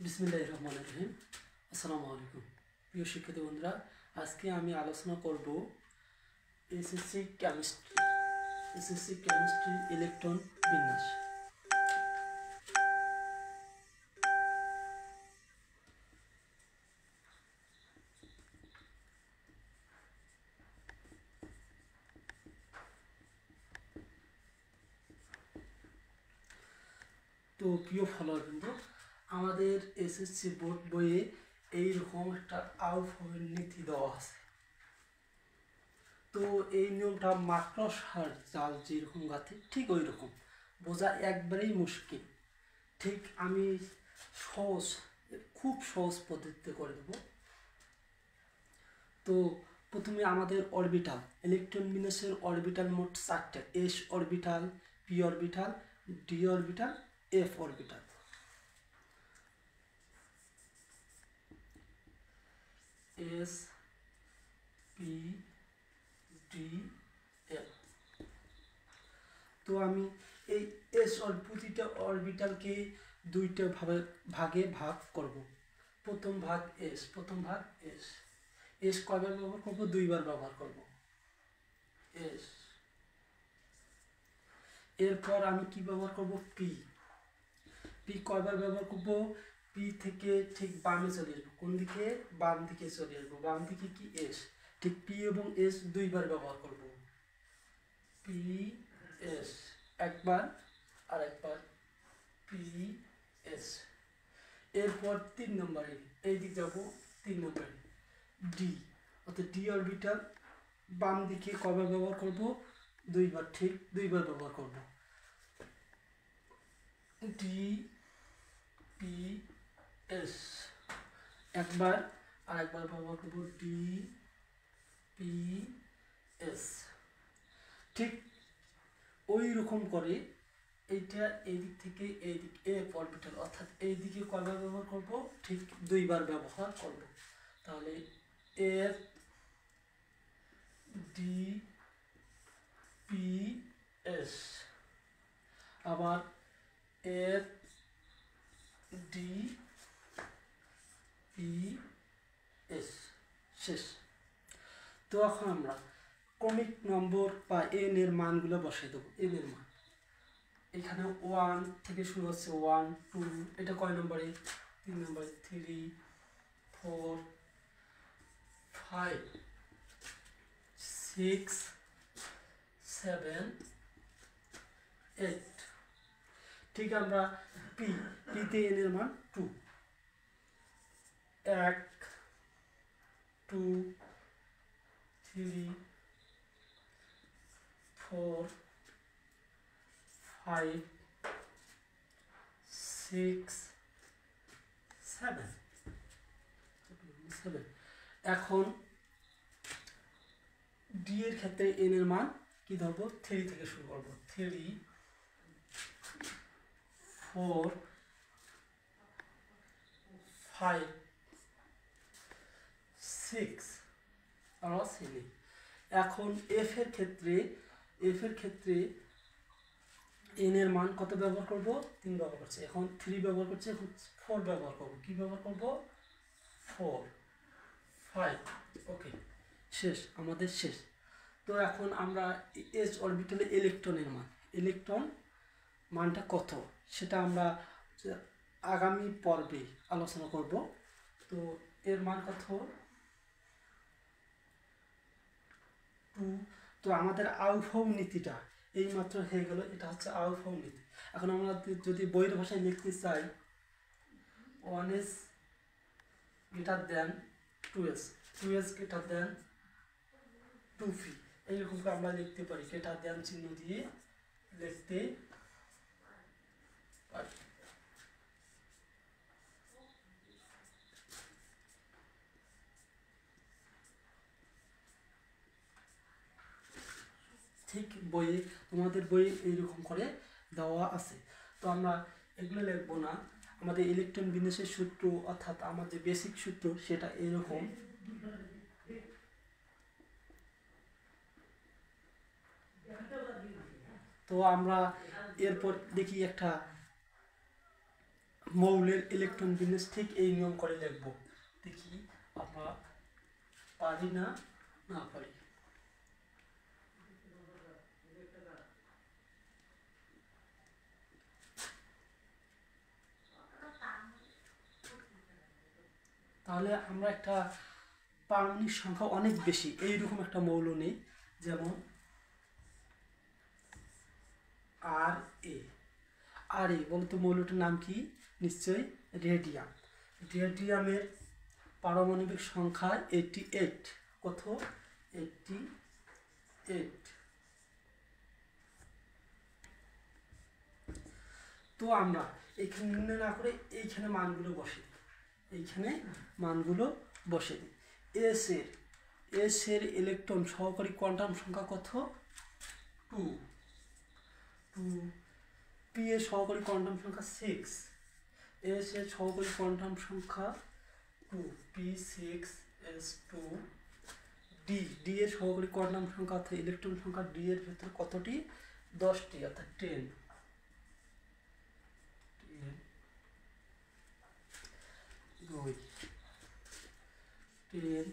বিসমিল্লাহির রহমানির রহিম। আসসালামু আলাইকুম প্রিয় শিক্ষার্থী বন্ধুরা, আজকে আমি আলোচনা করব এসএসসি কেমিস্ট্রি ইলেকট্রন বিন্যাস। তো প্রিয় ফলোয়ারবৃন্দ, আমাদের এসএসসি বোর্ড বইয়ে এইরকম একটা আউটফর্মের নীতি দেওয়া আছে। তো এই নিয়মটা মাকড়সার জাল যেরকম গাঁথে ঠিক ওই রকম বোঝা একবারেই মুশকিল। ঠিক আমি খুব সহজ পদ্ধতিতে করে দেব। তো প্রথমে আমাদের অরবিটাল, ইলেকট্রন বিন্যাসের অরবিটাল মোট 4টা: S orbital, P orbital, D orbital, F orbital. S, P, D, F. তো আমি এই প্রতিটা অরবিটালকে দুইটা ভাগে ভাগ করব। প্রথম ভাগ এস। এস কয়বার ব্যবহার করব? দুইবার ব্যবহার করব এস। এরপর আমি কি ব্যবহার করব? পি কয়বার ব্যবহার করব? পি থেকে ঠিক বামে চলে আসবো। কোন দিকে? বাম দিকে চলে আসবো। বাম দিকে কি? এস। ঠিক পি এবং এস দুইবার ব্যবহার করব। পি এস একবার, আর একবার পি এস। এরপর 3 নম্বরে এই দিক যাব। 3 নম্বরে ডি, অর্থাৎ ডি অরবিটাল বাম দিকে কয়বার ব্যবহার করব? দুইবার, ঠিক দুইবার ব্যবহার করব। ডি, পি, এস একবার, আর একবার ব্যবহার করব ডি, পি, এস। ঠিক ওই রকম করে এইটা এই দিক থেকে এই দিক এফ অরবিটাল, অর্থাৎ এই দিকে কয়বার ব্যবহার করব? ঠিক দুইবার ব্যবহার করব। তাহলে এফ, ডি, পি, এস, আবার এফ, ডি, পি, এস, শেষ। তো এখন আমরা ক্রমিক নম্বর বা এন এর মানগুলো বসাই দেবো। এন এর মান এখানে 1 থেকে শুরু হচ্ছে, 1, 2, এটা কয় নম্বরে? 3 নম্বরে, 3, 4, 5, 6, 7, 8। ঠিক আমরা পিতে এন এর মান 2, 1, 2, 3, 4, 5, 6, 7। এখন ডি এর ক্ষেত্রে এন এর মান কি ধরবো? 3 থেকে শুরু করবো। 3, 4, 5, 6 আমরা 7। এখন এফ এর ক্ষেত্রে এন এর মান কত ব্যবহার করব? 3 ব্যবহার করছে, এখন 3 ব্যবহার করছে, এখন 4 ব্যবহার করব। কি ব্যবহার করব? 4, 5। ওকে, শেষ, আমাদের শেষ। তো এখন আমরা এস অরবিটালে ইলেকট্রন মানটা কত সেটা আমরা আগামী পর্বে আলোচনা করব। তো এর মান কত? 2। তো আমাদের আউটফর্ম নীতিটা এইমাত্র হয়ে গেল। এটা হচ্ছে আউটফর্ম নীতি। এখন আমরা যদি বইয়ের ভাষায় লিখতে চাই, 1s greater than 2s, 2s greater than 2p, এইরকম আমরা লিখতে পারি। গ্রেটার দেন চিহ্ন দিয়ে লিখতে পারি। ঠিক তোমাদের বইয়ে এইরকম করে দেওয়া আছে। তো আমরা এগুলো লিখবো না। আমাদের ইলেকট্রন বিন্যাসের সূত্র, অর্থাৎ আমাদের বেসিক সূত্র, সেটা এরকম। তো আমরা এরপর দেখি একটা মৌলের ইলেকট্রন বিন্যাস ঠিক এই নিয়ম করে লিখব। দেখি আমরা পারি না না পারি। তাহলে আমরা একটা পারমাণবিক সংখ্যা অনেক বেশি এইরকম একটা মৌল নেই, যেমন আর এ বলতো মৌলটার নাম কি? নিশ্চয়ই রেডিয়াম। রেডিয়ামের পারমাণবিক সংখ্যা 88। কত? 88। তো আমরা এখানে নির্ণয় না করে এইখানে মানগুলো বসে দিই, এইখানে মানগুলো বসে দিই। এস এর ইলেকট্রন সহকারী কোয়ান্টাম সংখ্যা কত? 2। পি এর সহকারী কোয়ান্টাম সংখ্যা 6। এস এর সহকারী কোয়ান্টাম সংখ্যা 2, p6s2। ডি এর সহকারী কোয়ান্টাম সংখ্যা অর্থাৎ ইলেকট্রন সংখ্যা ডি এর ভেতরে কতটি? 10টি, অর্থাৎ 10। 2 10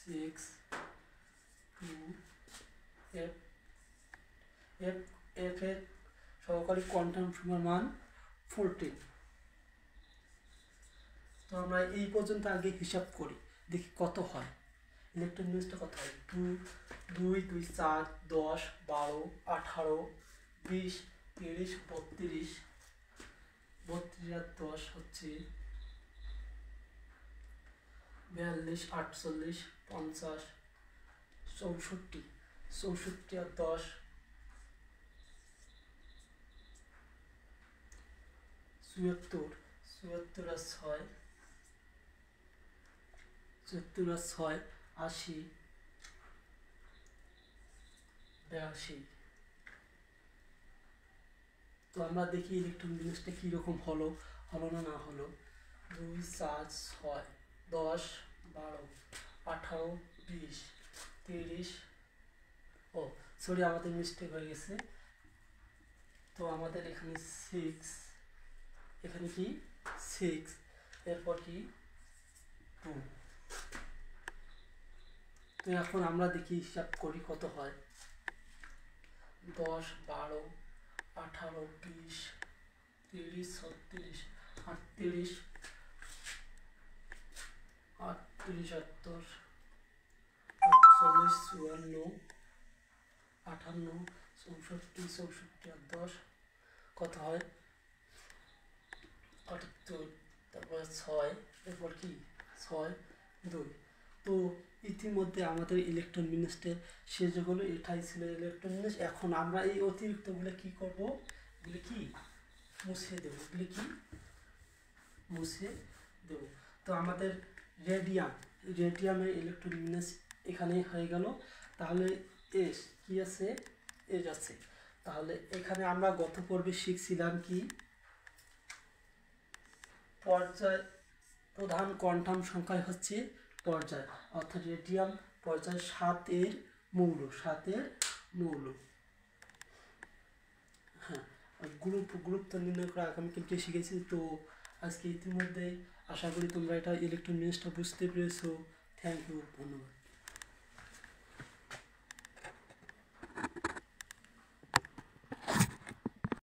6 2 এফ এর সহকারী কোয়ান্টাম সংখ্যার মান 14। তো আমরা এই পর্যন্ত আগে হিসাব করি, দেখি কত হয়। ইলেকট্রন বিন্যাসটা কত হয়? 2 2 4 10 12 18 20 30 32 32 আর 10 হচ্ছে 42 48 50 64 64 আর 10 74 74 আর 6 74 আর 6 80 82। তো আমরা দেখি ইলেকট্রন বিন্যাসটা কীরকম হলো না না হলো। 2 4 6 10 12 18 20 30। ও সরি, আমাদের মিস্টেক হয়ে গেছে। তো আমাদের এখানে 6, এখানে কি 6, এরপর কি 2। তো এখন আমরা দেখি হিসাব করি কত হয়। 10 12 18 20 30 36 38 38 আর 10 48 54 58 64 64 আর 10 কত হয়? 78। তারপর 6, এরপর কি 6 2। তো ইতিমধ্যে আমাদের ইলেকট্রন বিন্যাসটা শেষ হলো। এটাই ছিল ইলেকট্রন বিন্যাস। এখন আমরা এই অতিরিক্তগুলো কি করব? এগুলো কি মুছে দেব। এগুলো কি মুছে দেব। তো আমাদের রেডিয়ামের ইলেকট্রন বিন্যাস এখানে হয়ে গেল। তাহলে এস কি আছে? এস আছে। তাহলে এখানে আমরা গত পর্বে শিখছিলাম কি পর্যায় প্রধান কোয়ান্টাম সংখ্যা হচ্ছে পর্যায়, অর্থাৎ রেডিয়াম পর্যায় 7 এর মৌল। হ্যাঁ, গুরুত্ব নির্ণয় করা আগামীকালকে শিখেছি। তো আজকে ইতিমধ্যে আশা করি তোমরা এটা ইলেকট্রন বিন্যাসটা বুঝতে পেরেছো। থ্যাংক ইউ, ধন্যবাদ।